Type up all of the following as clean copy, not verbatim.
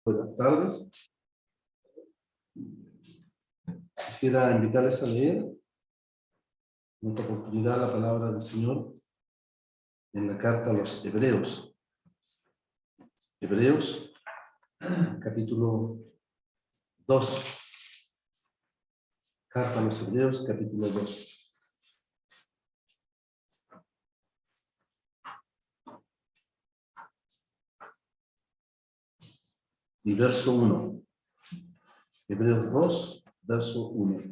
Buenas tardes. Quisiera invitarles a leer en esta oportunidad la palabra del Señor en la carta a los Hebreos. Hebreos, capítulo 2. Carta a los Hebreos, capítulo 2. Y verso 1. Hebreos 2, verso 1.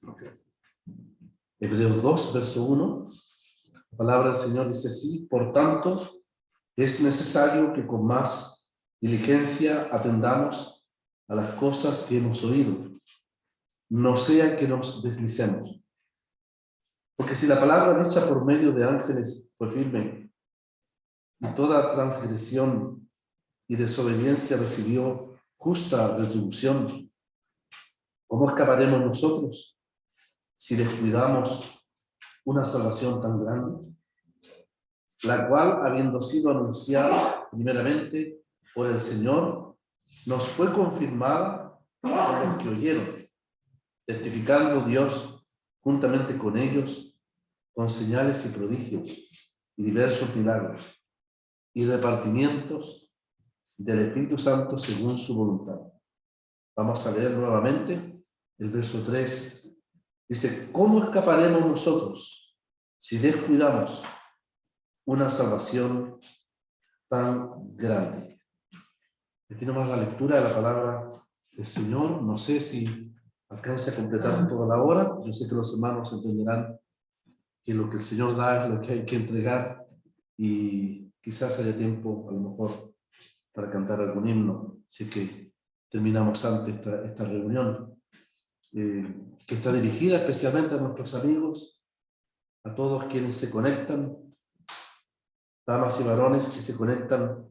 Okay. Hebreos 2, verso 1. La palabra del Señor dice así: por tanto, es necesario que con más diligencia atendamos a las cosas que hemos oído, no sea que nos deslicemos. Porque si la palabra dicha por medio de ángeles fue firme, y toda transgresión y desobediencia recibió justa retribución, ¿cómo escaparemos nosotros si descuidamos una salvación tan grande, la cual, habiendo sido anunciada primeramente por el Señor, nos fue confirmada por los que oyeron, testificando Dios juntamente con ellos, con señales y prodigios y diversos milagros y repartimientos del Espíritu Santo según su voluntad? Vamos a leer nuevamente el verso 3. Dice: ¿cómo escaparemos nosotros si descuidamos una salvación tan grande? Aquí nomás la lectura de la palabra del Señor. No sé si alcance a completar toda la hora. Yo sé que los hermanos entenderán que lo que el Señor da es lo que hay que entregar, y quizás haya tiempo a lo mejor para cantar algún himno. Así que terminamos antes esta reunión, que está dirigida especialmente a nuestros amigos, a todos quienes se conectan, damas y varones que se conectan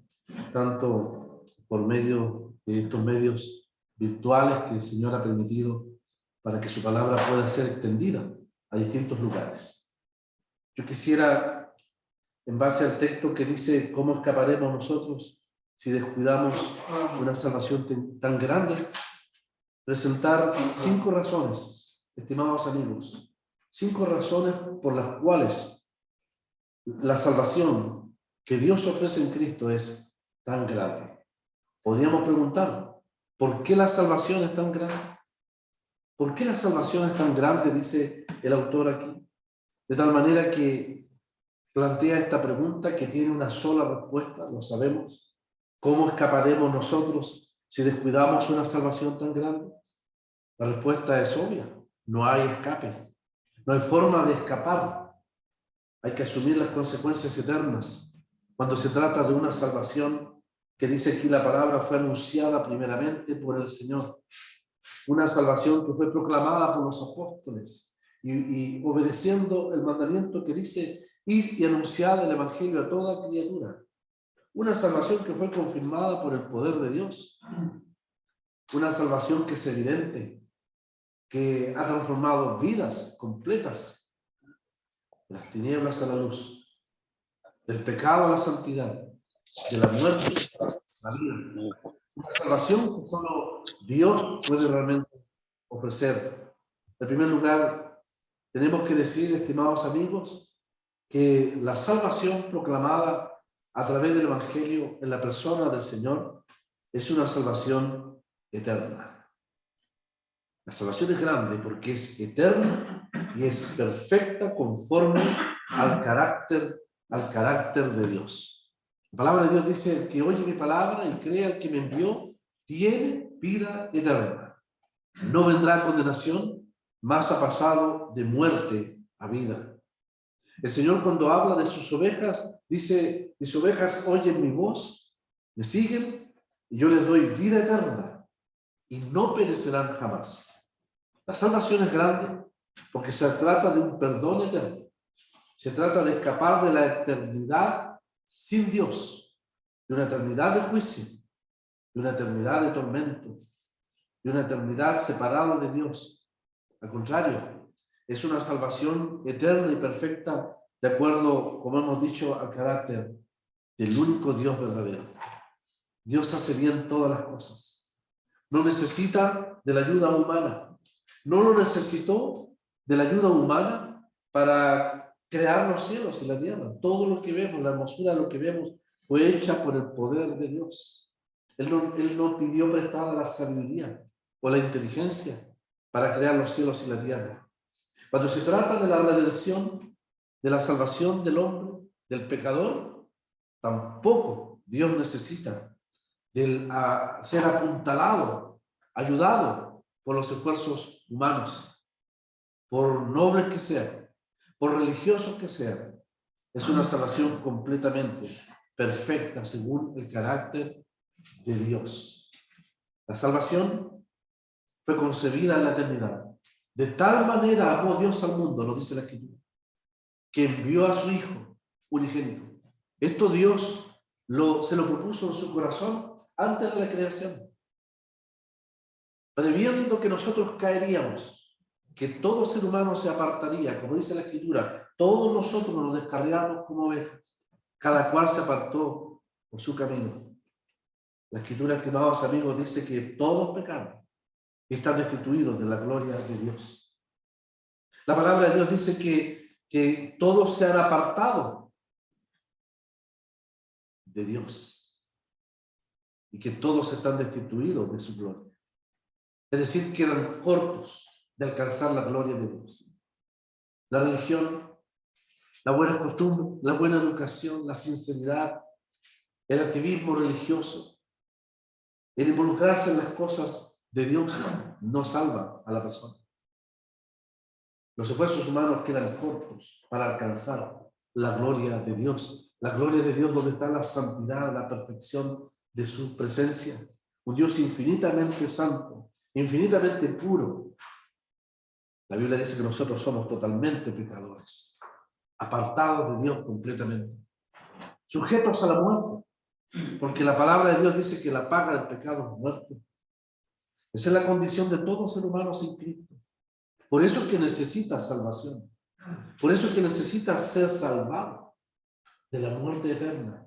tanto por medio de estos medios virtuales que el Señor ha permitido para que su palabra pueda ser extendida a distintos lugares. Yo quisiera, en base al texto que dice ¿cómo escaparemos nosotros si descuidamos una salvación tan grande?, presentar 5 razones, estimados amigos, 5 razones por las cuales la salvación que Dios ofrece en Cristo es tan grande. Podríamos preguntar, ¿por qué la salvación es tan grande? ¿Por qué la salvación es tan grande?, dice el autor aquí, de tal manera que plantea esta pregunta que tiene una sola respuesta, lo sabemos. ¿Cómo escaparemos nosotros si descuidamos una salvación tan grande? La respuesta es obvia: no hay escape, no hay forma de escapar. Hay que asumir las consecuencias eternas cuando se trata de una salvación que, dice aquí la palabra, fue anunciada primeramente por el Señor. Una salvación que fue proclamada por los apóstoles y obedeciendo el mandamiento que dice: ir y anunciar el evangelio a toda criatura. Una salvación que fue confirmada por el poder de Dios. Una salvación que es evidente, que ha transformado vidas completas, de las tinieblas a la luz, del pecado a la santidad, de la muerte a la vida. Una salvación que solo Dios puede realmente ofrecer. En primer lugar, tenemos que decir, estimados amigos, que la salvación proclamada a través del Evangelio en la persona del Señor es una salvación eterna. La salvación es grande porque es eterna y es perfecta conforme al carácter de Dios. La palabra de Dios dice: el que oye mi palabra y cree al que me envió tiene vida eterna. No vendrá a condenación, mas ha pasado de muerte a vida. El Señor, cuando habla de sus ovejas, dice: mis ovejas oyen mi voz, me siguen, y yo les doy vida eterna, y no perecerán jamás. La salvación es grande porque se trata de un perdón eterno. Se trata de escapar de la eternidad sin Dios, de una eternidad de juicio, de una eternidad de tormento, de una eternidad separada de Dios. Al contrario, es una salvación eterna y perfecta de acuerdo, como hemos dicho, al carácter del único Dios verdadero. Dios hace bien todas las cosas. No necesita de la ayuda humana. No lo necesitó de la ayuda humana para crear los cielos y la tierra. Todo lo que vemos, la hermosura de lo que vemos, fue hecha por el poder de Dios. Él no pidió prestada la sabiduría o la inteligencia para crear los cielos y la tierra. Cuando se trata de la redención, de la salvación del hombre, del pecador, tampoco Dios necesita ser apuntalado, ayudado por los esfuerzos humanos, por nobles que sean, por religiosos que sean. Es una salvación completamente perfecta según el carácter de Dios. La salvación fue concebida en la eternidad. De tal manera amó Dios al mundo, nos dice la Escritura, que envió a su Hijo unigénito. Esto Dios se lo propuso en su corazón antes de la creación, previendo que nosotros caeríamos, que todo ser humano se apartaría, como dice la Escritura, todos nosotros nos descarriamos como ovejas, cada cual se apartó por su camino. La Escritura, estimados amigos, dice que todos pecaron y están destituidos de la gloria de Dios. La palabra de Dios dice que todos se han apartado de Dios y que todos están destituidos de su gloria. Es decir, quedan cortos de alcanzar la gloria de Dios. La religión, la buena costumbre, la buena educación, la sinceridad, el activismo religioso, el involucrarse en las cosas de Dios no salva a la persona. Los esfuerzos humanos quedan cortos para alcanzar la gloria de Dios. La gloria de Dios donde está la santidad, la perfección de su presencia. Un Dios infinitamente santo, infinitamente puro. La Biblia dice que nosotros somos totalmente pecadores, apartados de Dios completamente, sujetos a la muerte, porque la palabra de Dios dice que la paga del pecado es muerte. Esa es la condición de todo ser humano sin Cristo. Por eso es que necesita salvación. Por eso es que necesita ser salvado de la muerte eterna,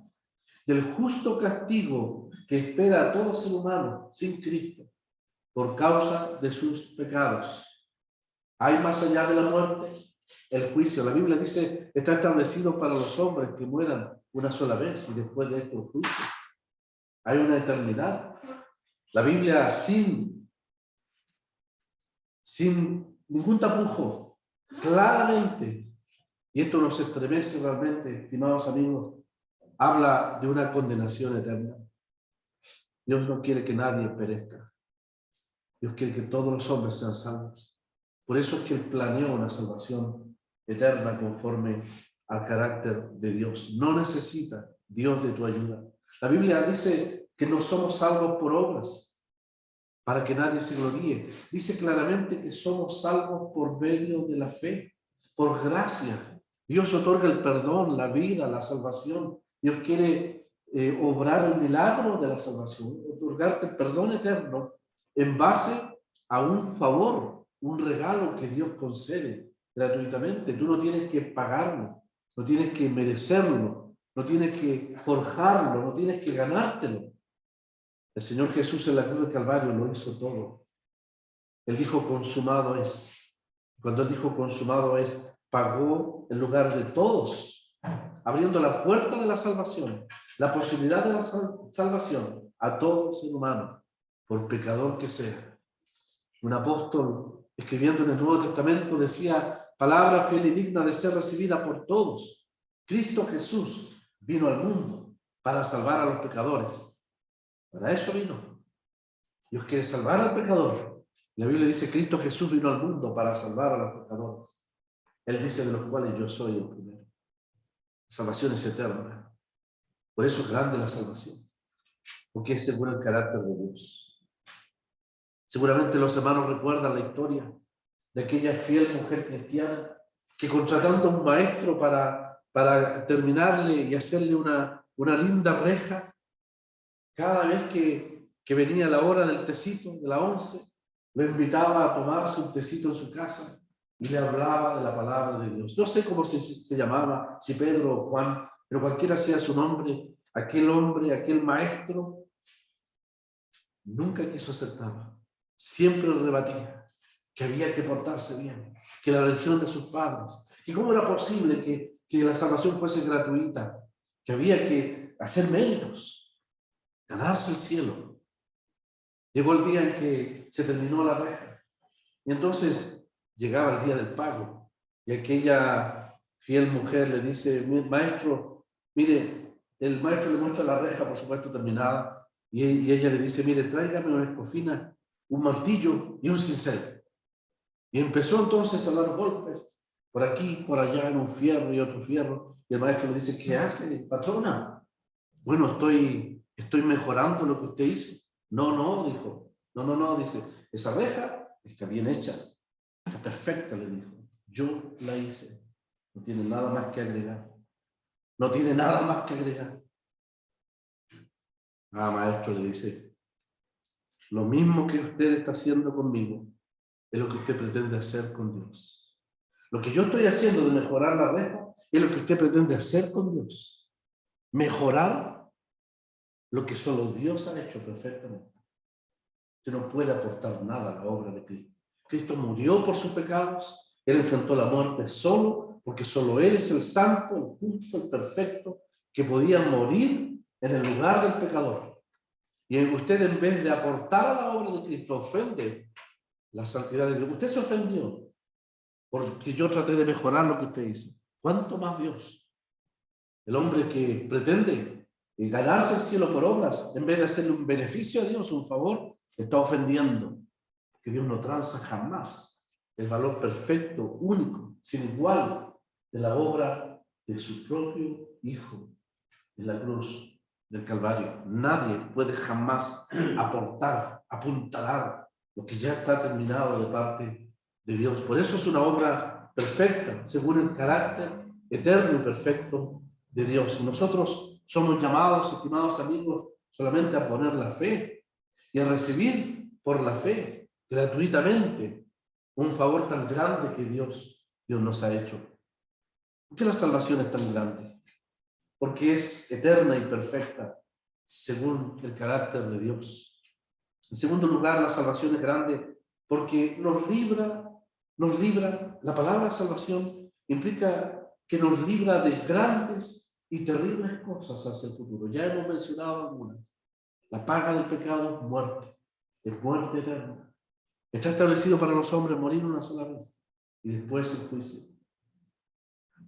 del justo castigo que espera a todo ser humano sin Cristo por causa de sus pecados. Hay más allá de la muerte el juicio. La Biblia dice, está establecido para los hombres que mueran una sola vez y después de esto el juicio. Hay una eternidad. La Biblia sin ningún tapujo, claramente, y esto nos estremece realmente, estimados amigos, habla de una condenación eterna. Dios no quiere que nadie perezca. Dios quiere que todos los hombres sean salvos. Por eso es que Él planeó una salvación eterna conforme al carácter de Dios. No necesita Dios de tu ayuda. La Biblia dice que no somos salvos por obras, para que nadie se gloríe. Dice claramente que somos salvos por medio de la fe, por gracia. Dios otorga el perdón, la vida, la salvación. Dios quiere obrar el milagro de la salvación, otorgarte el perdón eterno en base a un favor, un regalo que Dios concede gratuitamente. Tú no tienes que pagarlo, no tienes que merecerlo, no tienes que forjarlo, no tienes que ganártelo. El Señor Jesús en la cruz del Calvario lo hizo todo. Él dijo, consumado es. Cuando Él dijo, consumado es, pagó en lugar de todos, abriendo la puerta de la salvación, la posibilidad de la salvación a todo ser humano, por pecador que sea. Un apóstol, escribiendo en el Nuevo Testamento, decía, palabra fiel y digna de ser recibida por todos. Cristo Jesús vino al mundo para salvar a los pecadores. Para eso vino. Dios quiere salvar al pecador. La Biblia dice, Cristo Jesús vino al mundo para salvar a los pecadores. Él dice, de los cuales yo soy el primero. La salvación es eterna. Por eso es grande la salvación. Porque es según el carácter de Dios. Seguramente los hermanos recuerdan la historia de aquella fiel mujer cristiana que contratando a un maestro para terminarle y hacerle una linda reja, cada vez que venía la hora del tecito, de la 11, lo invitaba a tomarse un tecito en su casa y le hablaba de la palabra de Dios. No sé cómo se llamaba, si Pedro o Juan, pero cualquiera sea su nombre, aquel hombre, aquel maestro, nunca quiso aceptarlo. Siempre rebatía que había que portarse bien, que la religión de sus padres, que cómo era posible que la salvación fuese gratuita, que había que hacer méritos, ganarse el cielo. Llegó el día en que se terminó la reja y entonces llegaba el día del pago y aquella fiel mujer le dice, maestro, mire, el maestro le muestra la reja, por supuesto, terminada, y ella le dice, mire, tráigame una escofina, un martillo y un cincel. Y empezó entonces a dar golpes, por aquí, por allá, en un fierro y otro fierro, y el maestro le dice, ¿qué hace, patrona? Bueno, estoy mejorando lo que usted hizo. No, dijo, no, dice, esa reja está bien hecha, está perfecta, le dijo. Yo la hice. No tiene nada más que agregar. No tiene nada más que agregar. Ah, maestro, le dice, lo mismo que usted está haciendo conmigo es lo que usted pretende hacer con Dios. Lo que yo estoy haciendo de mejorar la reja es lo que usted pretende hacer con Dios. Mejorar lo que solo Dios ha hecho perfectamente. Usted no puede aportar nada a la obra de Cristo. Cristo murió por sus pecados, Él enfrentó la muerte solo, porque solo Él es el santo, el justo, el perfecto, que podía morir en el lugar del pecador. Y usted, en vez de aportar a la obra de Cristo, ofende la santidad de Dios. Usted se ofendió porque yo traté de mejorar lo que usted hizo. ¿Cuánto más Dios? El hombre que pretende ganarse el cielo por obras, en vez de hacerle un beneficio a Dios, un favor, está ofendiendo. Que Dios no tranza jamás el valor perfecto, único, sin igual de la obra de su propio Hijo en la cruz del Calvario. Nadie puede jamás aportar, apuntalar lo que ya está terminado de parte de Dios. Por eso es una obra perfecta, según el carácter eterno y perfecto de Dios. Y nosotros somos llamados, estimados amigos, solamente a poner la fe y a recibir por la fe gratuitamente un favor tan grande que Dios nos ha hecho. ¿Por qué la salvación es tan grande? Porque es eterna y perfecta según el carácter de Dios. En segundo lugar, la salvación es grande porque nos libra, la palabra salvación implica que nos libra de grandes y terribles cosas hacia el futuro. Ya hemos mencionado algunas. La paga del pecado es muerte eterna. Está establecido para los hombres morir una sola vez y después el juicio.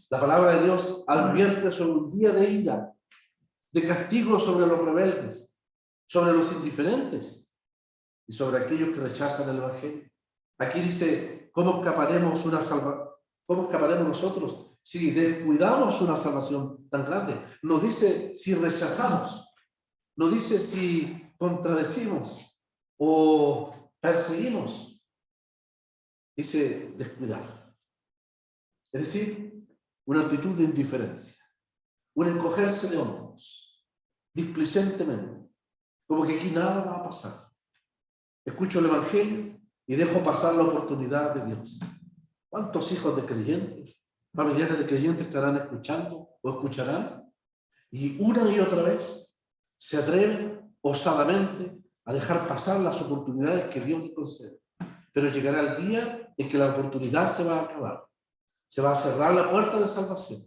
La palabra de Dios advierte sobre un día de ira, de castigo sobre los rebeldes, sobre los indiferentes y sobre aquellos que rechazan el Evangelio. Aquí dice, ¿cómo escaparemos nosotros si descuidamos una salvación tan grande? No dice si rechazamos, no dice si contradecimos o perseguimos, dice descuidar. Es decir, una actitud de indiferencia, un encogerse de hombros, displicentemente, como que aquí nada va a pasar. Escucho el Evangelio y dejo pasar la oportunidad de Dios. ¿Cuántos hijos de creyentes, familiares de creyentes estarán escuchando o escucharán? Y una y otra vez se atreven osadamente a dejar pasar las oportunidades que Dios les concede. Pero llegará el día en que la oportunidad se va a acabar. Se va a cerrar la puerta de salvación.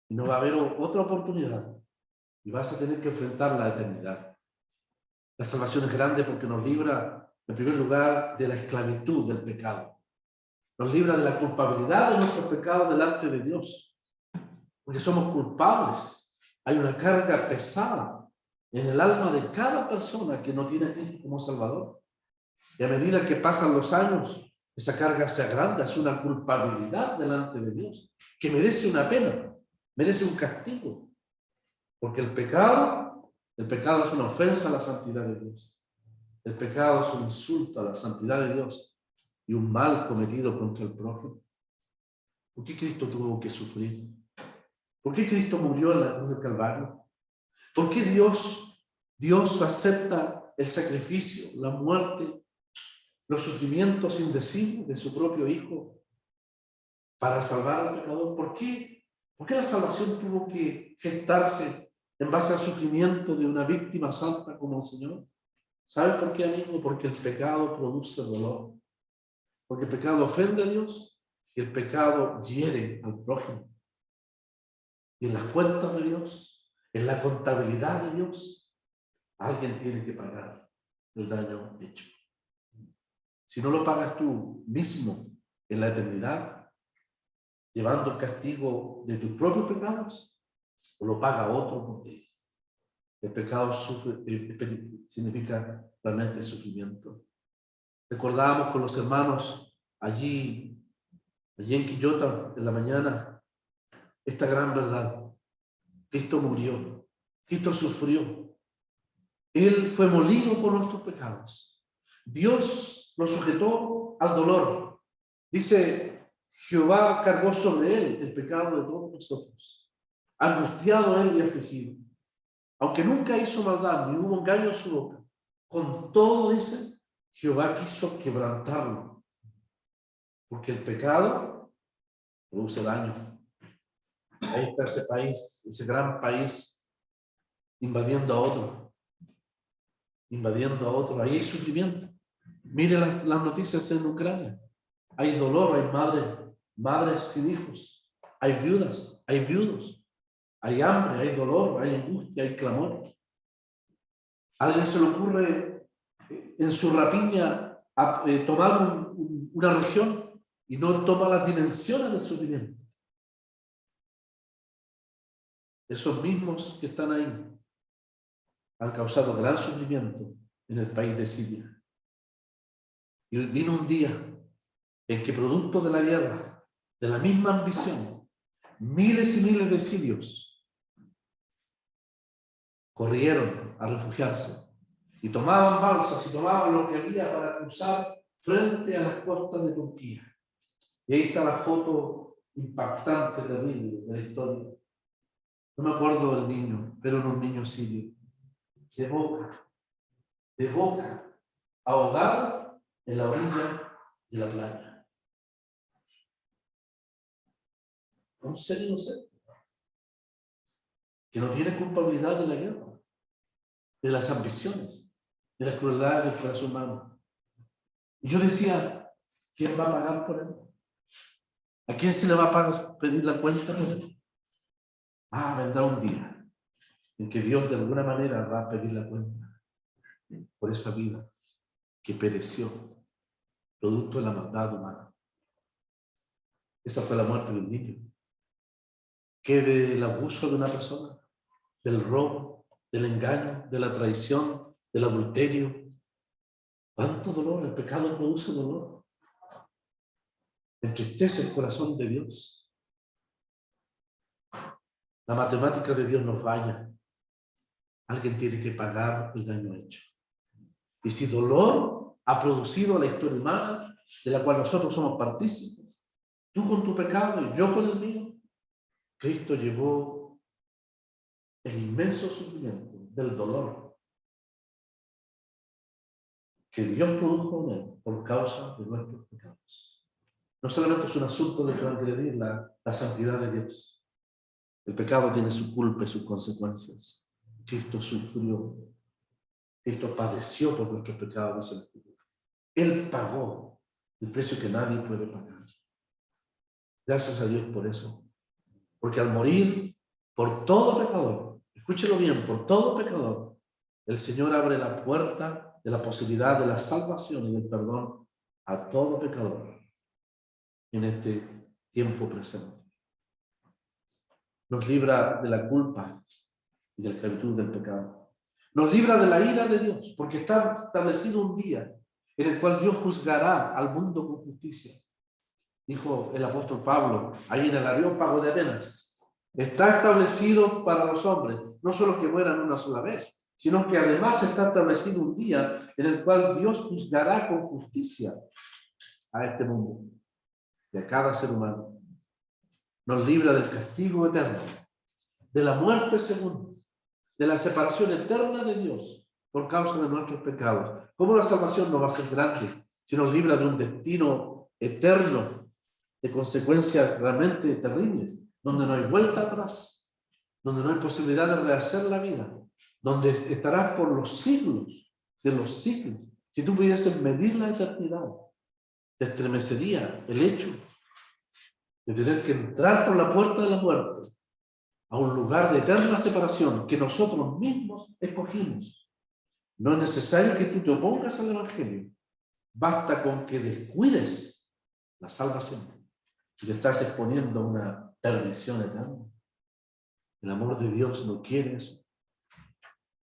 Y no va a haber otra oportunidad. Y vas a tener que enfrentar la eternidad. La salvación es grande porque nos libra, en primer lugar, de la esclavitud del pecado. Nos libra de la culpabilidad de nuestros pecados delante de Dios. Porque somos culpables. Hay una carga pesada en el alma de cada persona que no tiene a Cristo como Salvador. Y a medida que pasan los años, esa carga se agranda, es una culpabilidad delante de Dios, que merece una pena, merece un castigo. Porque el pecado es una ofensa a la santidad de Dios. El pecado es un insulto a la santidad de Dios y un mal cometido contra el prójimo. ¿Por qué Cristo tuvo que sufrir? ¿Por qué Cristo murió en la cruz del Calvario? ¿Por qué Dios acepta el sacrificio, la muerte, los sufrimientos indecibles de su propio Hijo para salvar al pecador. ¿Por qué? ¿Por qué la salvación tuvo que gestarse en base al sufrimiento de una víctima santa como el Señor? ¿Sabe por qué, amigo? Porque el pecado produce dolor. Porque el pecado ofende a Dios y el pecado hiere al prójimo. Y en las cuentas de Dios, en la contabilidad de Dios, alguien tiene que pagar el daño hecho. Si no lo pagas tú mismo en la eternidad, llevando el castigo de tus propios pecados, o lo paga otro por ti. El pecado significa realmente sufrimiento. Recordábamos con los hermanos allí en Quillota, en la mañana, esta gran verdad. Cristo murió, Cristo sufrió. Él fue molido por nuestros pecados. Dios lo sujetó al dolor. Dice, Jehová cargó sobre él el pecado de todos nosotros. Angustiado él y afligido. Aunque nunca hizo maldad, ni hubo engaño en su boca. Con todo, dice, Jehová quiso quebrantarlo. Porque el pecado produce daño. Ahí está ese país, ese gran país, invadiendo a otro. Invadiendo a otro. Ahí hay sufrimiento. Mire las noticias en Ucrania. Hay dolor, hay madres sin hijos. Hay viudas, hay viudos. Hay hambre, hay dolor, hay angustia, hay clamor. A alguien se le ocurre en su rapiña tomar una región y no toma las dimensiones del sufrimiento. Esos mismos que están ahí han causado gran sufrimiento en el país de Siria. Y vino un día en que, producto de la guerra, de la misma ambición, miles y miles de sirios corrieron a refugiarse y tomaban balsas y tomaban lo que había para cruzar frente a las costas de Turquía. Y ahí está la foto impactante, terrible de la historia. No me acuerdo del niño, pero era un niño sirio. De boca, ahogado en la orilla de la playa. Un ser inocente que no tiene culpabilidad de la guerra, de las ambiciones, de las crueldades del corazón humano. Y yo decía, ¿quién va a pagar por él? ¿A quién se le va a pedir la cuenta por él? Vendrá un día en que Dios de alguna manera va a pedir la cuenta por esa vida que pereció, producto de la maldad humana. Esa fue la muerte de un niño. ¿Qué del abuso de una persona? Del robo, del engaño, de la traición, del adulterio. ¿Cuánto dolor? El pecado produce dolor. Entristece el corazón de Dios. La matemática de Dios no falla. Alguien tiene que pagar el daño hecho. Y si dolor ha producido la historia humana, de la cual nosotros somos partícipes, tú con tu pecado y yo con el mío, Cristo llevó el inmenso sufrimiento del dolor que Dios produjo en él por causa de nuestros pecados. No solamente es un asunto de transgredir la santidad de Dios. El pecado tiene su culpa y sus consecuencias. Cristo sufrió. Cristo padeció por nuestros pecados, dice la Escritura. Él pagó el precio que nadie puede pagar. Gracias a Dios por eso. Porque al morir por todo pecador, escúchelo bien, por todo pecador, el Señor abre la puerta de la posibilidad de la salvación y del perdón a todo pecador en este tiempo presente. Nos libra de la culpa y de la esclavitud del pecado. Nos libra de la ira de Dios, porque está establecido un día en el cual Dios juzgará al mundo con justicia. Dijo el apóstol Pablo, ahí en el Areópago de Atenas, está establecido para los hombres, no solo que mueran una sola vez, sino que además está establecido un día en el cual Dios juzgará con justicia a este mundo y a cada ser humano. Nos libra del castigo eterno, de la muerte segunda, de la separación eterna de Dios por causa de nuestros pecados. ¿Cómo la salvación no va a ser grande si nos libra de un destino eterno de consecuencias realmente terribles, donde no hay vuelta atrás, donde no hay posibilidad de rehacer la vida, donde estarás por los siglos de los siglos. Si tú pudieses medir la eternidad, te estremecería el hecho de tener que entrar por la puerta de la muerte a un lugar de eterna separación que nosotros mismos escogimos. No es necesario que tú te opongas al Evangelio. Basta con que descuides la salvación y te estás exponiendo a una perdición eterna. El amor de Dios no quiere eso.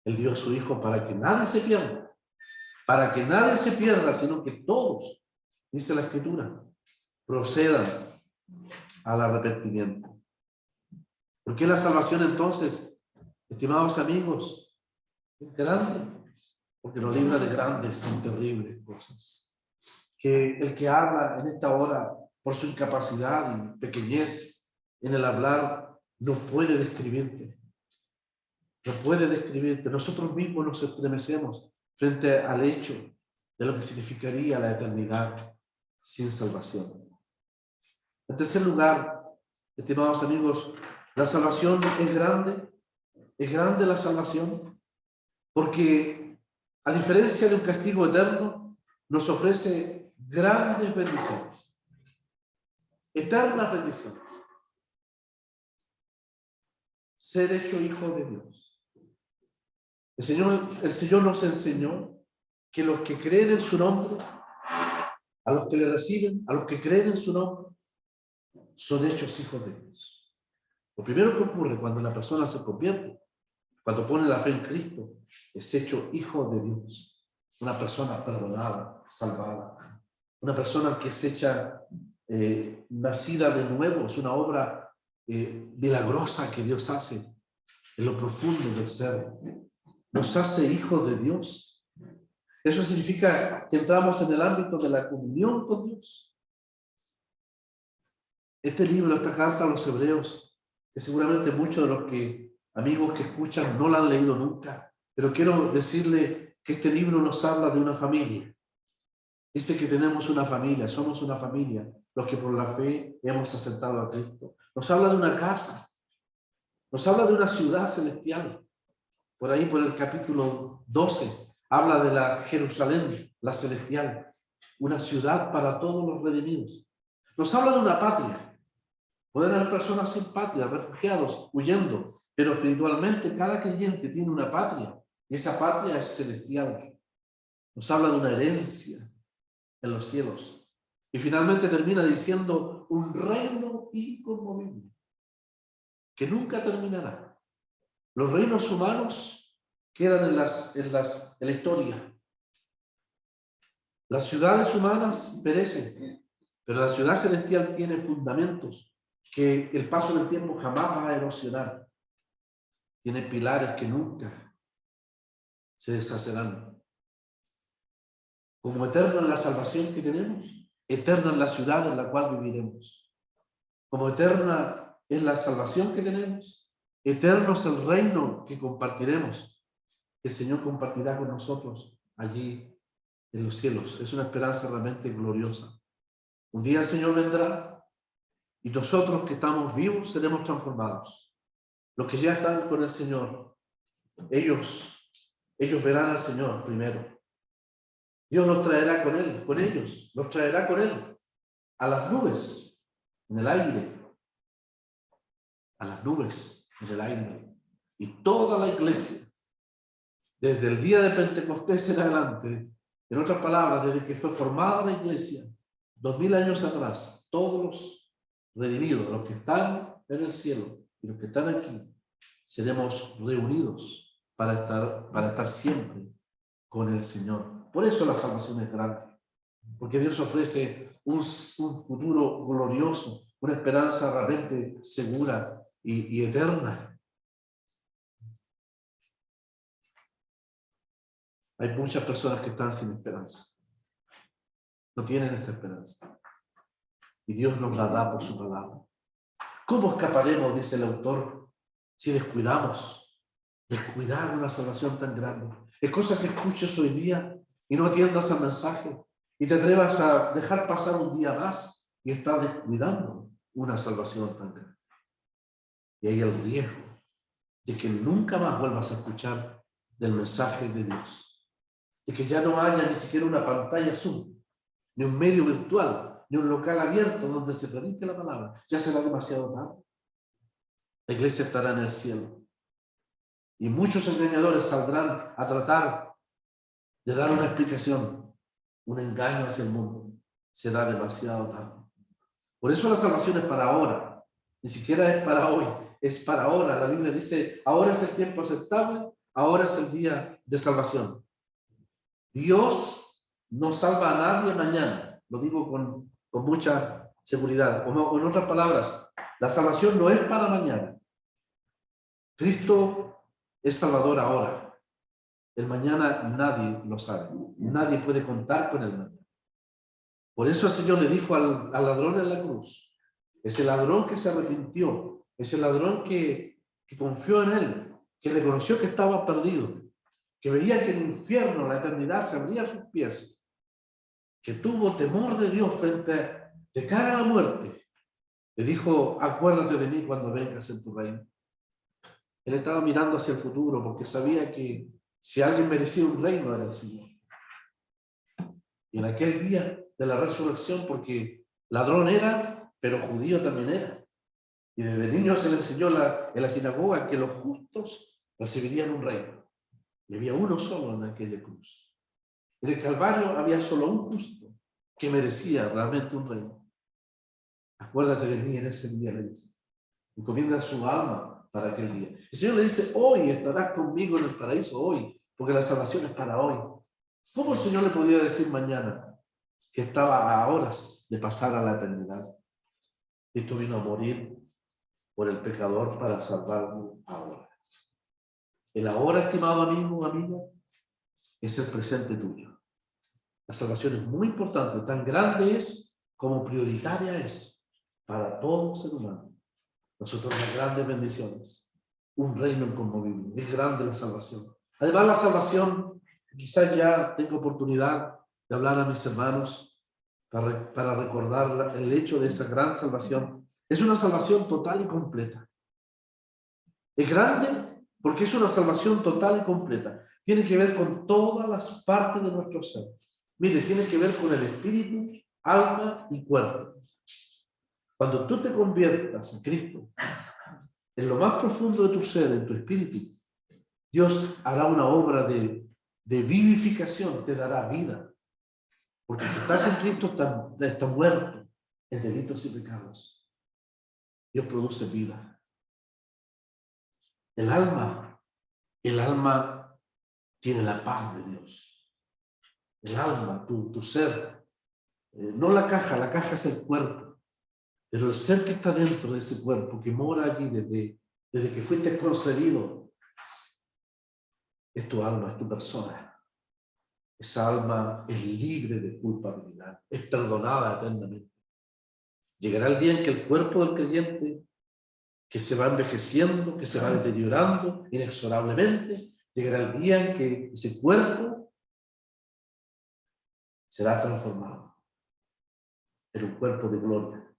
Él dio a su Hijo para que nadie se pierda. Para que nadie se pierda, sino que todos, dice la Escritura, procedan al arrepentimiento. ¿Por qué la salvación entonces, estimados amigos, es grande? Porque nos libra de grandes y terribles cosas. Que el que habla en esta hora por su incapacidad y pequeñez en el hablar no puede describirte. No puede describirte. Nosotros mismos nos estremecemos frente al hecho de lo que significaría la eternidad sin salvación. En tercer lugar, estimados amigos, la salvación es grande la salvación, porque a diferencia de un castigo eterno, nos ofrece grandes bendiciones, eternas bendiciones. Ser hecho hijo de Dios. El Señor nos enseñó que los que creen en su nombre, a los que le reciben, a los que creen en su nombre, son hechos hijos de Dios. Lo primero que ocurre cuando la persona se convierte, cuando pone la fe en Cristo, es hecho hijo de Dios. Una persona perdonada, salvada. Una persona que es hecha, nacida de nuevo. Es una obra milagrosa que Dios hace en lo profundo del ser. Nos hace hijos de Dios. Eso significa que entramos en el ámbito de la comunión con Dios. Este libro, esta carta a los Hebreos, que seguramente muchos de los amigos que escuchan no la han leído nunca, pero quiero decirle que este libro nos habla de una familia. Dice que tenemos una familia, somos una familia, los que por la fe hemos aceptado a Cristo. Nos habla de una casa, nos habla de una ciudad celestial. Por ahí, por el capítulo 12, habla de la Jerusalén, la celestial, una ciudad para todos los redimidos. Nos habla de una patria. Pueden haber personas sin patria, refugiados, huyendo, pero espiritualmente cada creyente tiene una patria, y esa patria es celestial. Nos habla de una herencia en los cielos. Y finalmente termina diciendo un reino inconmovible, que nunca terminará. Los reinos humanos quedan en la historia. Las ciudades humanas perecen, pero la ciudad celestial tiene fundamentos que el paso del tiempo jamás va a erosionar. Tiene pilares que nunca se deshacerán. Como eterna es la salvación que tenemos, eterna es la ciudad en la cual viviremos. Como eterna es la salvación que tenemos, eterno es el reino que compartiremos. El Señor compartirá con nosotros allí en los cielos. Es una esperanza realmente gloriosa. Un día el Señor vendrá y nosotros que estamos vivos seremos transformados. Los que ya están con el Señor, ellos verán al Señor primero. Dios los traerá con Él, con ellos, los traerá con Él a las nubes, en el aire, a las nubes, en el aire. Y toda la iglesia, desde el día de Pentecostés en adelante, en otras palabras, desde que fue formada la iglesia, 2000 años atrás, todos los redimidos, los que están en el cielo y los que están aquí, seremos reunidos para estar siempre con el Señor. Por eso la salvación es grande, porque Dios ofrece un futuro glorioso, una esperanza realmente segura y eterna. Hay muchas personas que están sin esperanza, no tienen esta esperanza, y Dios nos la da por su palabra. ¿Cómo escaparemos, dice el autor, si descuidar una salvación tan grande? Es cosa que escuches hoy día y no atiendas al mensaje y te atrevas a dejar pasar un día más y está descuidando una salvación tan grande. Y hay el riesgo de que nunca más vuelvas a escuchar del mensaje de Dios, de que ya no haya ni siquiera una pantalla Zoom, ni un medio virtual, ni un local abierto donde se predique la palabra. Ya será demasiado tarde. La iglesia estará en el cielo y muchos engañadores saldrán a tratar de dar una explicación, un engaño hacia el mundo. Será demasiado tarde. Por eso la salvación es para ahora, ni siquiera es para hoy, es para ahora. La Biblia dice, ahora es el tiempo aceptable, ahora es el día de salvación. Dios no salva a nadie mañana, lo digo con mucha seguridad. O en otras palabras, la salvación no es para mañana. Cristo es Salvador ahora. El mañana nadie lo sabe, nadie puede contar con el mañana. Por eso el Señor le dijo al ladrón en la cruz, ese ladrón que se arrepintió, ese ladrón que confió en Él, que reconoció que estaba perdido, que veía que el infierno, la eternidad, se abría a sus pies, que tuvo temor de Dios de cara a la muerte, le dijo, acuérdate de mí cuando vengas en tu reino. Él estaba mirando hacia el futuro porque sabía que si alguien merecía un reino era el Señor. Y en aquel día de la resurrección, porque ladrón era, pero judío también era. Y desde niño se le enseñó en la sinagoga que los justos recibirían un reino. Y había uno solo en aquella cruz. En el Calvario había solo un justo que merecía realmente un reino. Acuérdate de mí en ese día, le dice. Encomienda su alma para aquel día. El Señor le dice, hoy estarás conmigo en el paraíso, hoy, porque la salvación es para hoy. ¿Cómo el Señor le podía decir mañana que estaba a horas de pasar a la eternidad? Cristo vino a morir por el pecador para salvarlo ahora. El ahora, estimado amigo, amiga, es el presente tuyo. La salvación es muy importante, tan grande es como prioritaria es para todo ser humano. Nosotros las grandes bendiciones, un reino inconmovible, es grande la salvación. Además la salvación, quizás ya tengo oportunidad de hablar a mis hermanos para recordar el hecho de esa gran salvación. Es una salvación total y completa. Es grande porque es una salvación total y completa. Tiene que ver con todas las partes de nuestro ser. Mire, tiene que ver con el espíritu, alma y cuerpo. Cuando tú te conviertas a Cristo, en lo más profundo de tu ser, en tu espíritu, Dios hará una obra de vivificación, te dará vida. Porque si estás en Cristo, está muerto en delitos y pecados. Dios produce vida. El alma tiene la paz de Dios. El alma, tu ser, no la caja es el cuerpo, pero el ser que está dentro de ese cuerpo, que mora allí desde que fuiste concebido, es tu alma, es tu persona. Esa alma es libre de culpabilidad, es perdonada eternamente. Llegará el día en que el cuerpo del creyente, que se va envejeciendo, que se va deteriorando inexorablemente, llegará el día en que ese cuerpo será transformado en un cuerpo de gloria,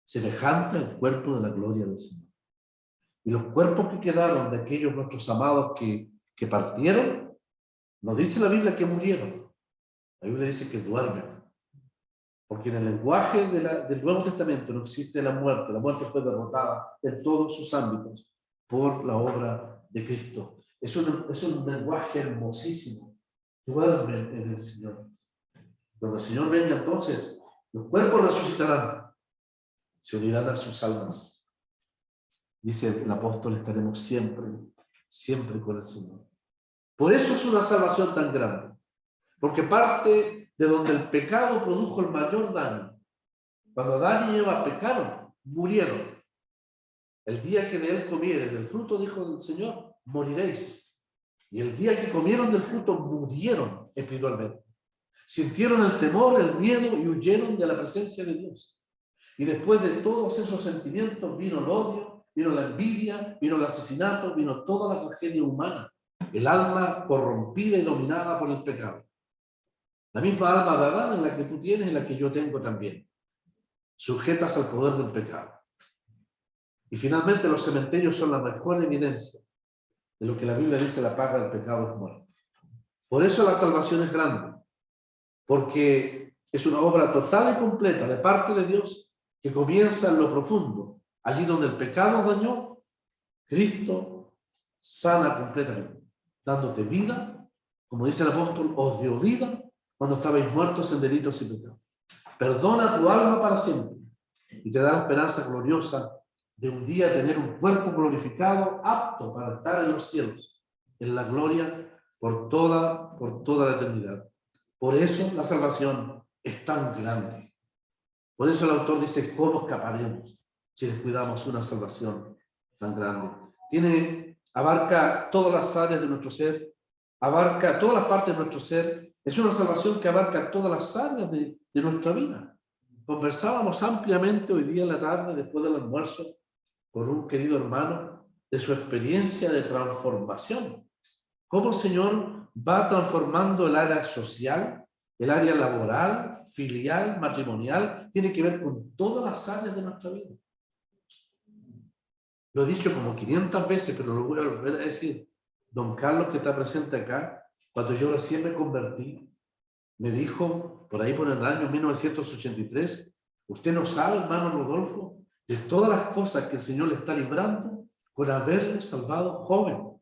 semejante al cuerpo de la gloria del Señor. Y los cuerpos que quedaron de aquellos nuestros amados que partieron, no dice la Biblia que murieron, la Biblia dice que duermen. Porque en el lenguaje del Nuevo Testamento no existe la muerte fue derrotada en todos sus ámbitos por la obra de Cristo. Es un lenguaje hermosísimo. Duermen en el Señor. Cuando el Señor venga entonces, los cuerpos resucitarán, se unirán a sus almas. Dice el apóstol, estaremos siempre con el Señor. Por eso es una salvación tan grande, porque parte de donde el pecado produjo el mayor daño. Cuando Adán y Eva pecaron, murieron. El día que de él comieres del fruto, dijo el Señor, moriréis. Y el día que comieron del fruto, murieron espiritualmente. Sintieron el temor, el miedo y huyeron de la presencia de Dios. Y después de todos esos sentimientos vino el odio, vino la envidia, vino el asesinato, vino toda la tragedia humana. El alma corrompida y dominada por el pecado. La misma alma de Adán es la que tú tienes y la que yo tengo también. sujetas al poder del pecado. Y finalmente los cementerios son la mejor evidencia de lo que la Biblia dice: la paga del pecado es muerte. Por eso la salvación es grande, porque es una obra total y completa de parte de Dios que comienza en lo profundo. Allí donde el pecado dañó, Cristo sana completamente, dándote vida, como dice el apóstol: os dio vida cuando estabais muertos en delitos y pecados. Perdona tu alma para siempre y te da la esperanza gloriosa de un día tener un cuerpo glorificado, apto para estar en los cielos, en la gloria por toda la eternidad. Por eso la salvación es tan grande. Por eso el autor dice: ¿cómo escaparemos si descuidamos una salvación tan grande? Abarca todas las áreas de nuestro ser, abarca todas las partes de nuestro ser. Es una salvación que abarca todas las áreas de nuestra vida. Conversábamos ampliamente hoy día en la tarde, después del almuerzo, con un querido hermano, de su experiencia de transformación. Cómo el Señor va transformando el área social, el área laboral, filial, matrimonial, tiene que ver con todas las áreas de nuestra vida. Lo he dicho como 500 veces, pero lo voy a volver a decir. Don Carlos, que está presente acá, cuando yo recién me convertí, me dijo, por ahí por el año 1983, usted no sabe, hermano Rodolfo, de todas las cosas que el Señor le está librando por haberle salvado joven.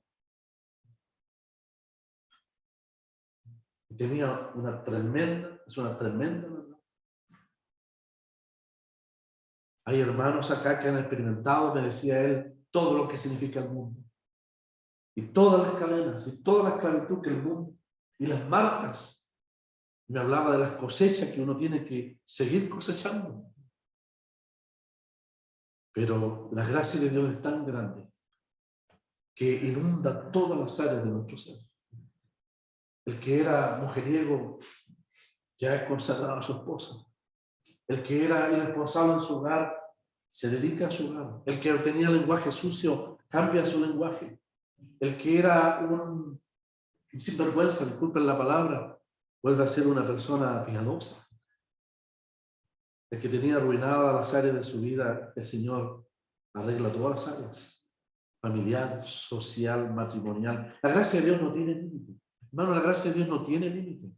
Tenía una tremenda verdad. Hay hermanos acá que han experimentado, me decía él, todo lo que significa el mundo. Y todas las cadenas, y toda la esclavitud que el mundo, y las marcas. Me hablaba de las cosechas que uno tiene que seguir cosechando. Pero la gracia de Dios es tan grande que inunda todas las áreas de nuestro ser. El que era mujeriego ya es consagrado a su esposa. El que era irresponsable en su hogar se dedica a su hogar. El que tenía lenguaje sucio cambia su lenguaje. El que era un sinvergüenza, disculpen la palabra, vuelve a ser una persona piadosa. El que tenía arruinadas las áreas de su vida, el Señor arregla todas las áreas: familiar, social, matrimonial. La gracia de Dios no tiene límite. Hermano, la gracia de Dios no tiene límite.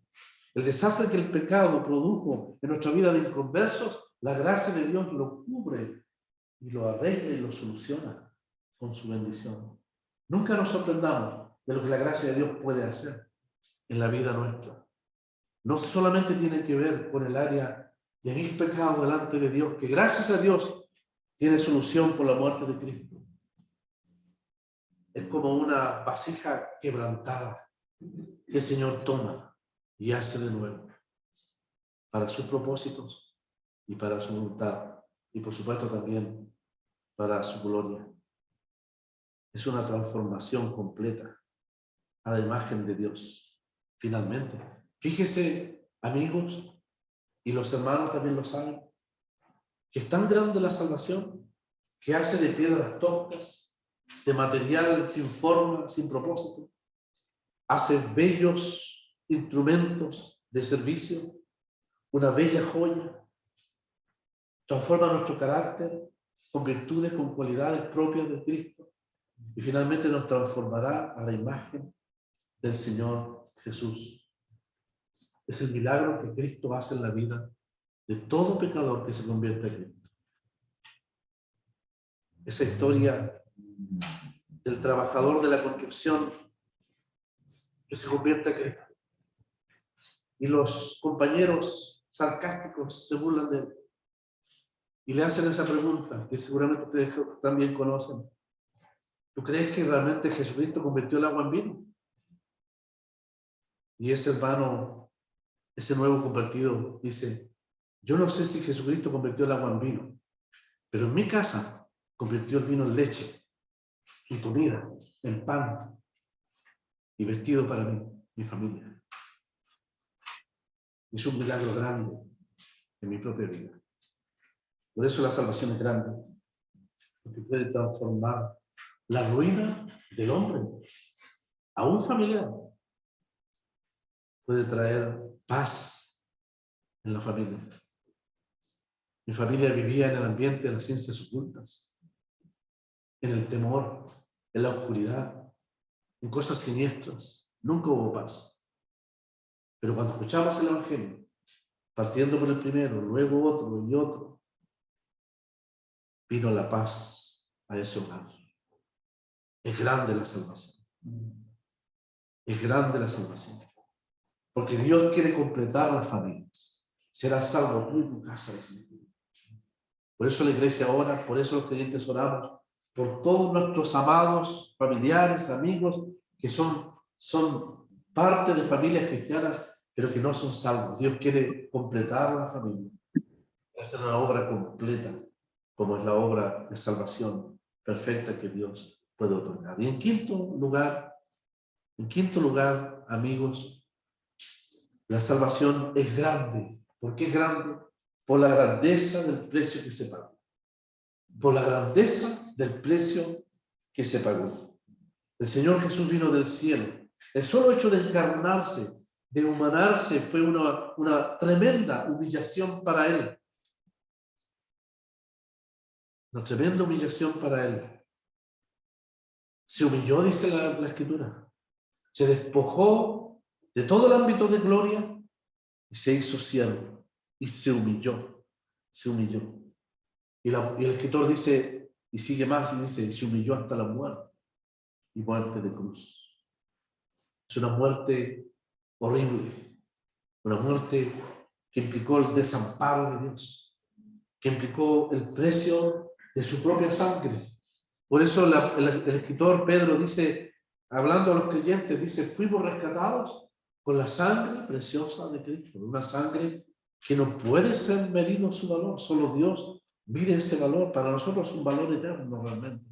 El desastre que el pecado produjo en nuestra vida de inconversos, la gracia de Dios lo cubre y lo arregla y lo soluciona con su bendición. Nunca nos sorprendamos de lo que la gracia de Dios puede hacer en la vida nuestra. No solamente tiene que ver con el área de mis pecados delante de Dios, que gracias a Dios tiene solución por la muerte de Cristo. Es como una vasija quebrantada que el Señor toma y hace de nuevo para sus propósitos y para su voluntad, y por supuesto también para su gloria. Es una transformación completa a la imagen de Dios. Finalmente, fíjese, amigos, y los hermanos también lo saben, que es tan grande la salvación que hace de piedras toscas, de material sin forma, sin propósito, hace bellos instrumentos de servicio, una bella joya, transforma nuestro carácter con virtudes, con cualidades propias de Cristo, y finalmente nos transformará a la imagen del Señor Jesús. Es el milagro que Cristo hace en la vida de todo pecador que se convierte a Cristo. Esa historia del trabajador de la construcción que se convierte a Cristo. Y los compañeros sarcásticos se burlan de él. Y le hacen esa pregunta que seguramente ustedes también conocen. ¿Tú crees que realmente Jesucristo convirtió el agua en vino? Y ese hermano, ese nuevo convertido, dice: yo no sé si Jesucristo convirtió el agua en vino, pero en mi casa convirtió el vino en leche, en comida, en pan y vestido para mí, mi familia. Es un milagro grande en mi propia vida. Por eso la salvación es grande, porque puede transformar la ruina del hombre a un familiar. Puede traer paz en la familia. Mi familia vivía en el ambiente de las ciencias ocultas, en el temor, en la oscuridad, en cosas siniestras. Nunca hubo paz. Pero cuando escuchamos el Evangelio, partiendo por el primero, luego otro y otro, vino la paz a ese hogar. Es grande la salvación. Es grande la salvación. Porque Dios quiere completar las familias. Serás salvo tú y tu casa. Por eso la iglesia ora, por eso los creyentes oramos, por todos nuestros amados, familiares, amigos, que son parte de familias cristianas, pero que no son salvos. Dios quiere completar la familia. Hacer una obra completa, como es la obra de salvación perfecta que Dios puede otorgar. Y en quinto lugar, amigos, la salvación es grande. ¿Por qué es grande? Por la grandeza del precio que se pagó. Por la grandeza del precio que se pagó. El Señor Jesús vino del cielo. El solo hecho de encarnarse, de humanarse, fue una tremenda humillación para Él. Una tremenda humillación para Él. Se humilló, dice la Escritura. Se despojó de todo el ámbito de gloria y se hizo siervo. Y se humilló. Se humilló. Y el escritor dice, y sigue más, y dice, se humilló hasta la muerte. Y muerte de cruz. Es una muerte horrible. Una muerte que implicó el desamparo de Dios. Que implicó el precio de su propia sangre. Por eso el escritor Pedro dice, hablando a los creyentes, dice, fuimos rescatados con la sangre preciosa de Cristo. Una sangre que no puede ser medido su valor. Solo Dios mide ese valor. Para nosotros es un valor eterno realmente.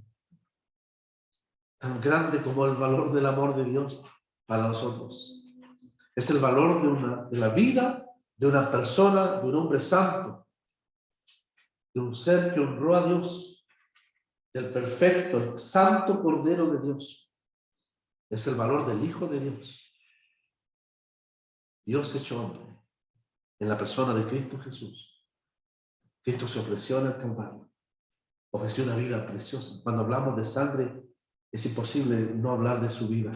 Tan grande como el valor del amor de Dios para nosotros. Es el valor de la vida de una persona, de un hombre santo, de un ser que honró a Dios, del perfecto, santo Cordero de Dios. Es el valor del Hijo de Dios. Dios hecho hombre, en la persona de Cristo Jesús. Cristo se ofreció en el Calvario, ofreció una vida preciosa. Cuando hablamos de sangre, es imposible no hablar de su vida.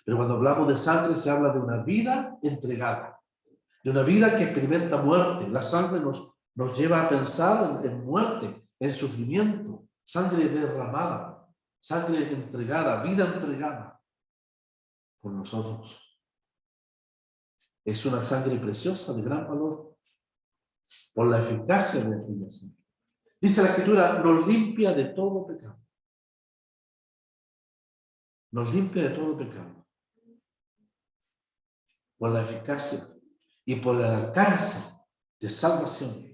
Pero cuando hablamos de sangre, se habla de una vida entregada, de una vida que experimenta muerte. La sangre nos lleva a pensar en muerte, en sufrimiento, sangre derramada, sangre entregada, vida entregada por nosotros. Es una sangre preciosa, de gran valor, por la eficacia de aquella sangre. Dice la Escritura, nos limpia de todo pecado. Nos limpia de todo pecado. Por la eficacia y por el alcance de salvación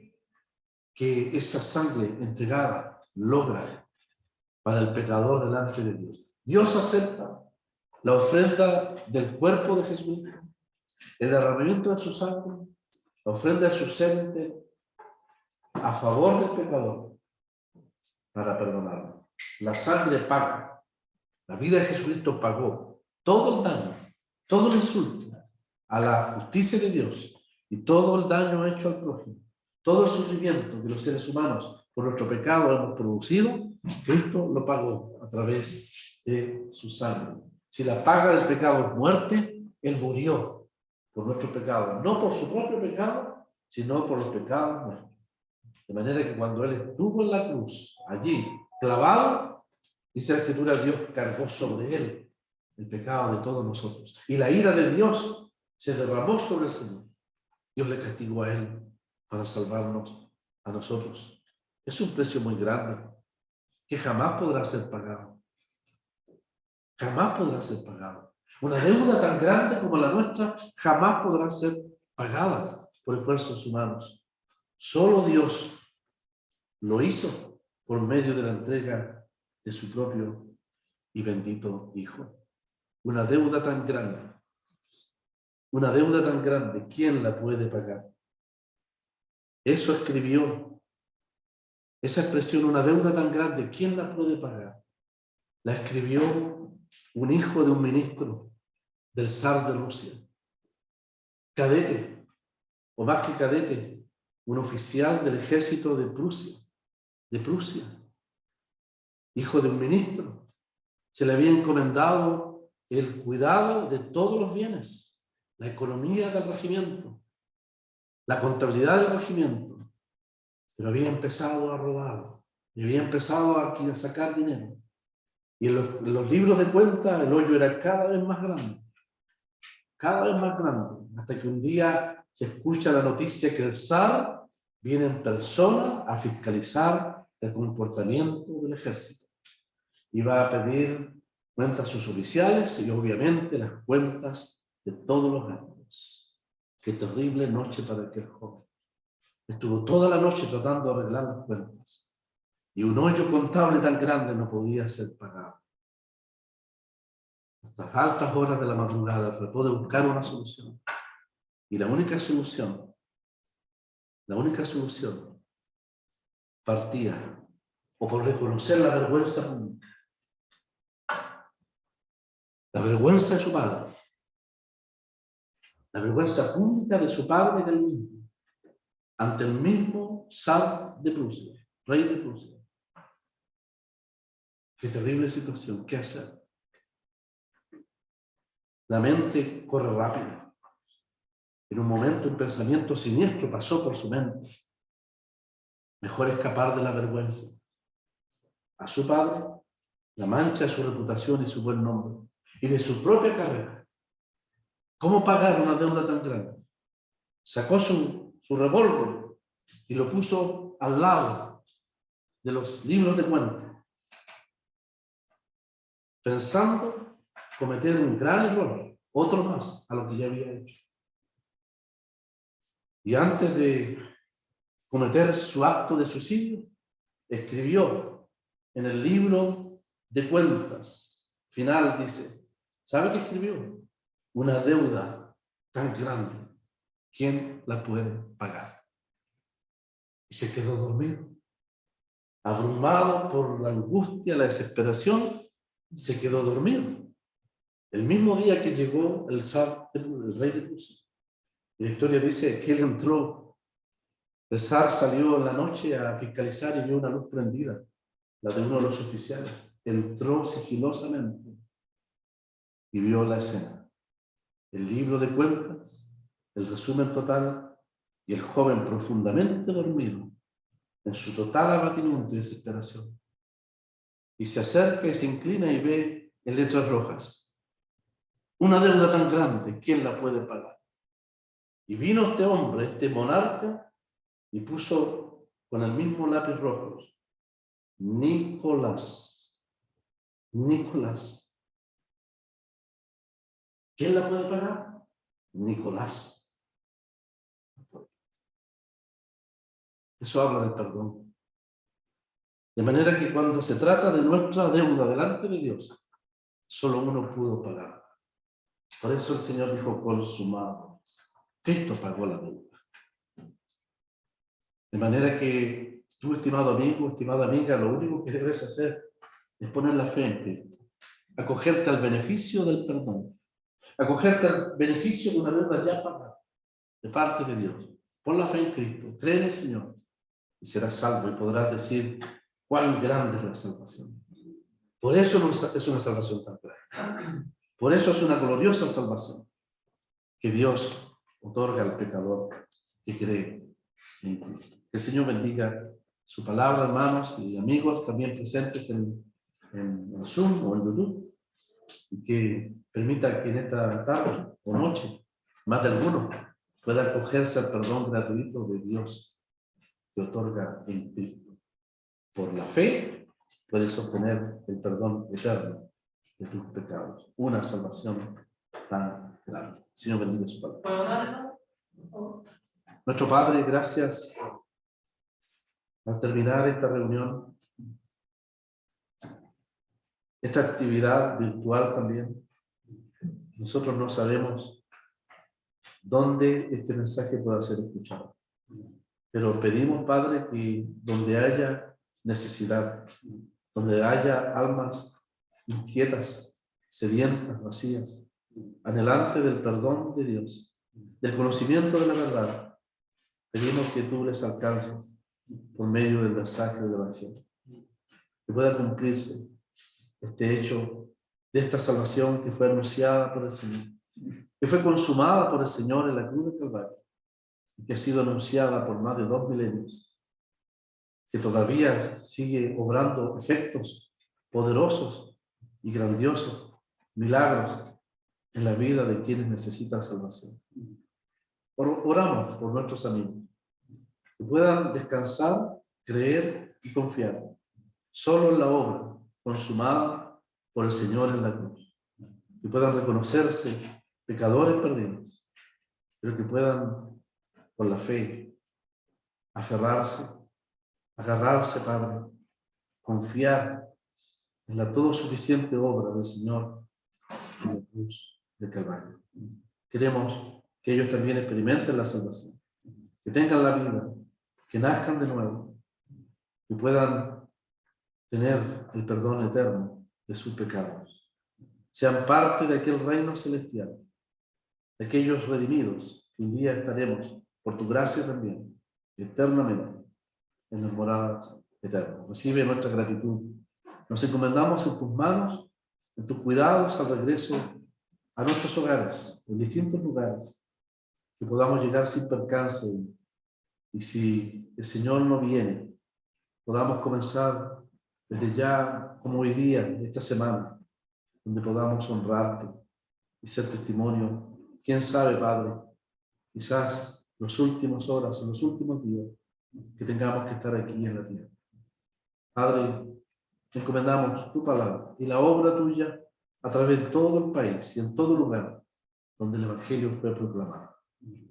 que esa sangre entregada logra para el pecador delante de Dios. Dios acepta la ofrenda del cuerpo de Jesucristo, el derramamiento de su sangre, la ofrenda de su sangre a favor del pecador para perdonarlo. La sangre paga. La vida de Jesucristo pagó todo el daño, todo el insulto a la justicia de Dios y todo el daño hecho al prójimo, todo el sufrimiento que los seres humanos por nuestro pecado hemos producido, Cristo lo pagó a través de su sangre. Si la paga del pecado es muerte, Él murió por nuestro pecado, no por su propio pecado, sino por los pecados nuestros. De manera que cuando Él estuvo en la cruz, allí, clavado, dice la Escritura, Dios cargó sobre Él el pecado de todos nosotros. Y la ira de Dios se derramó sobre el Señor. Dios le castigó a Él para salvarnos a nosotros. Es un precio muy grande que jamás podrá ser pagado. Jamás podrá ser pagado. Una deuda tan grande como la nuestra jamás podrá ser pagada por esfuerzos humanos. Solo Dios lo hizo por medio de la entrega de su propio y bendito Hijo. Una deuda tan grande. Una deuda tan grande, ¿quién la puede pagar? Eso escribió, esa expresión, una deuda tan grande, ¿quién la puede pagar? La escribió un hijo de un ministro del zar de Rusia. Cadete, o más que cadete, un oficial del ejército de Prusia, hijo de un ministro. Se le había encomendado el cuidado de todos los bienes, la economía del regimiento, la contabilidad del regimiento, pero había empezado a robar, y había empezado a sacar dinero. Y en los libros de cuentas el hoyo era cada vez más grande, hasta que un día se escucha la noticia que el zar viene en persona a fiscalizar el comportamiento del ejército. Y va a pedir cuentas a sus oficiales y obviamente las cuentas de todos los gastos. Qué terrible noche para aquel joven. Estuvo toda la noche tratando de arreglar las cuentas. Y un hoyo contable tan grande no podía ser pagado. Hasta las altas horas de la madrugada trató de buscar una solución. Y la única solución partía o por reconocer la vergüenza pública. La vergüenza de su padre. La vergüenza pública de su padre y del mismo. Ante el mismo zar de Prusia, rey de Prusia. Qué terrible situación, ¿qué hacer? La mente corre rápido. En un momento un pensamiento siniestro pasó por su mente. Mejor escapar de la vergüenza. A su padre, la mancha de su reputación y su buen nombre. Y de su propia carrera. ¿Cómo pagar una deuda tan grande? Sacó su revólver y lo puso al lado de los libros de cuentas. Pensando cometer un gran error, otro más a lo que ya había hecho. Y antes de cometer su acto de suicidio, escribió en el libro de cuentas final, dice, ¿sabe qué escribió? Una deuda tan grande, ¿quién la puede pagar? Y se quedó dormido. Abrumado por la angustia, la desesperación, se quedó dormido. El mismo día que llegó el zar, el rey de Prusia. La historia dice que él entró. El zar salió en la noche a fiscalizar y vio una luz prendida, la de uno de los oficiales. Entró sigilosamente y vio la escena. El libro de cuentas, el resumen total y el joven profundamente dormido en su total abatimiento y desesperación. Y se acerca y se inclina y ve en letras rojas. Una deuda tan grande, ¿quién la puede pagar? Y vino este hombre, este monarca, y puso con el mismo lápiz rojo, Nicolás. Nicolás. ¿Quién la puede pagar? Nicolás. Eso habla del perdón. De manera que cuando se trata de nuestra deuda delante de Dios, solo uno pudo pagar. Por eso el Señor dijo, consumado. Cristo pagó la deuda. De manera que tú, estimado amigo, estimada amiga, lo único que debes hacer es poner la fe en Cristo. Acogerte al beneficio del perdón. Acogerte al beneficio de una deuda ya pagada de parte de Dios. Pon la fe en Cristo. Cree en el Señor y serás salvo y podrás decir cuán grande es la salvación. Por eso es una salvación tan grande. Por eso es una gloriosa salvación que Dios otorga al pecador que cree en Cristo. Que el Señor bendiga su palabra, hermanos y amigos también presentes en Zoom o en YouTube, y que permita que en esta tarde o noche, más de alguno, pueda acogerse al perdón gratuito de Dios que otorga en Cristo. Por la fe puedes obtener el perdón eterno de tus pecados. Una salvación tan grande. Señor, bendiga su palabra. Nuestro Padre, gracias al terminar esta reunión, esta actividad virtual también. Nosotros no sabemos dónde este mensaje pueda ser escuchado. Pero pedimos, Padre, que donde haya necesidad, donde haya almas inquietas, sedientas, vacías, anhelante del perdón de Dios, del conocimiento de la verdad, Pedimos que tú les alcances por medio del mensaje del Evangelio, que pueda cumplirse este hecho de esta salvación que fue anunciada por el Señor, que fue consumada por el Señor en la cruz de Calvario, y que ha sido anunciada por más de 2 milenios, que todavía sigue obrando efectos poderosos y grandiosos, milagros en la vida de quienes necesitan salvación. Oramos por nuestros amigos, que puedan descansar, creer y confiar solo en la obra consumada por el Señor en la cruz, que puedan reconocerse pecadores perdidos, pero que puedan, con la fe, aferrarse, agarrarse, Padre, confiar en la todo suficiente obra del Señor en la cruz de Calvario. Queremos que ellos también experimenten la salvación, que tengan la vida, que nazcan de nuevo, que puedan tener el perdón eterno de sus pecados, sean parte de aquel reino celestial, de aquellos redimidos, que un día estaremos, por tu gracia también, eternamente, en las moradas eternas. Recibe nuestra gratitud. Nos encomendamos en tus manos, en tus cuidados al regreso a nuestros hogares, en distintos lugares, que podamos llegar sin percance, y si el Señor no viene, podamos comenzar desde ya, como hoy día, esta semana, donde podamos honrarte y ser testimonio. Quién sabe, Padre, quizás las últimas horas, en los últimos días, que tengamos que estar aquí en la tierra. Padre, te encomendamos tu palabra y la obra tuya a través de todo el país y en todo lugar donde el Evangelio fue proclamado.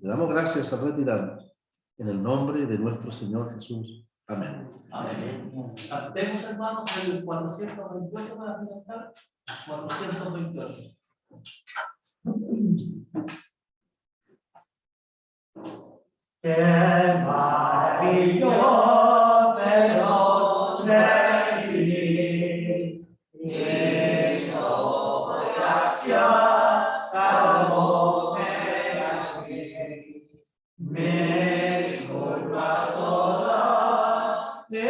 Le damos gracias al retirarnos en el nombre de nuestro Señor Jesús. Amén. Amén. Tenemos, hermanos, el 428 para finalizar. 428. Qué maravilloso perdón recibí, y sobre gracia salvóme a mí. Mis culpas todas te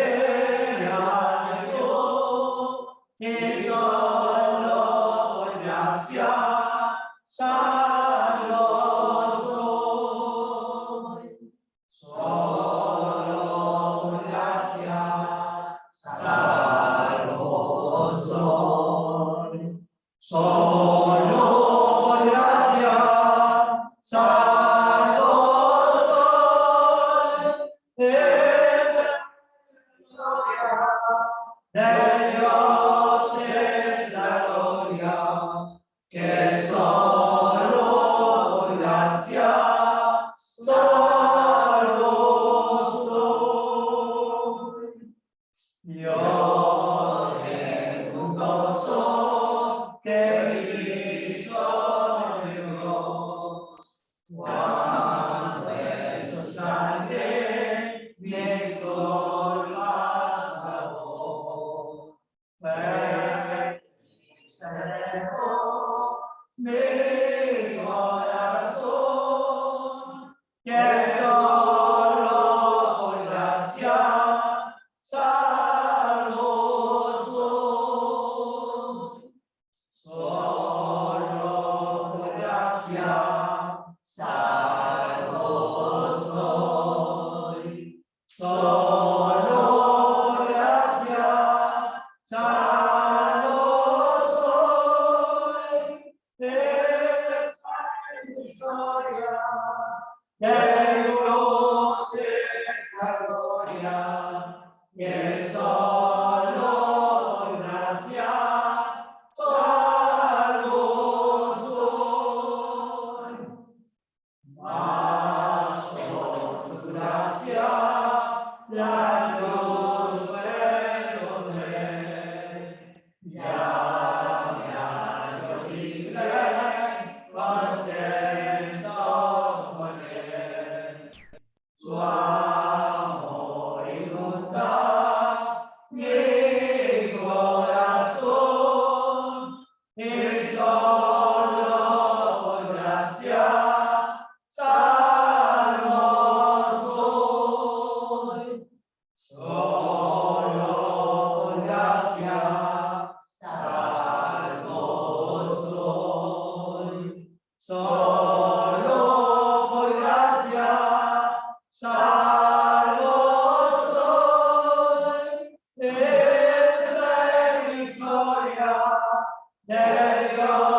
yo, y solo por gracia salvo soy. Solo por gracia salvo soy. Solo por gracia salvo soy. De Dios es la gloria, que solo por gracia salvo soy. Yo tengo un gozo que Cristo me dio, cuando en su sangre mis culpas lavó. Mi corazón, que solo por gracia salvo soy. Solo por gracia salvo soy. Solo por gracia salvo soy. De historia de Dios es la gloria, que solo por gracia salvo soy. solo por gracia, salvo soy. Esa es mi historia, de Dios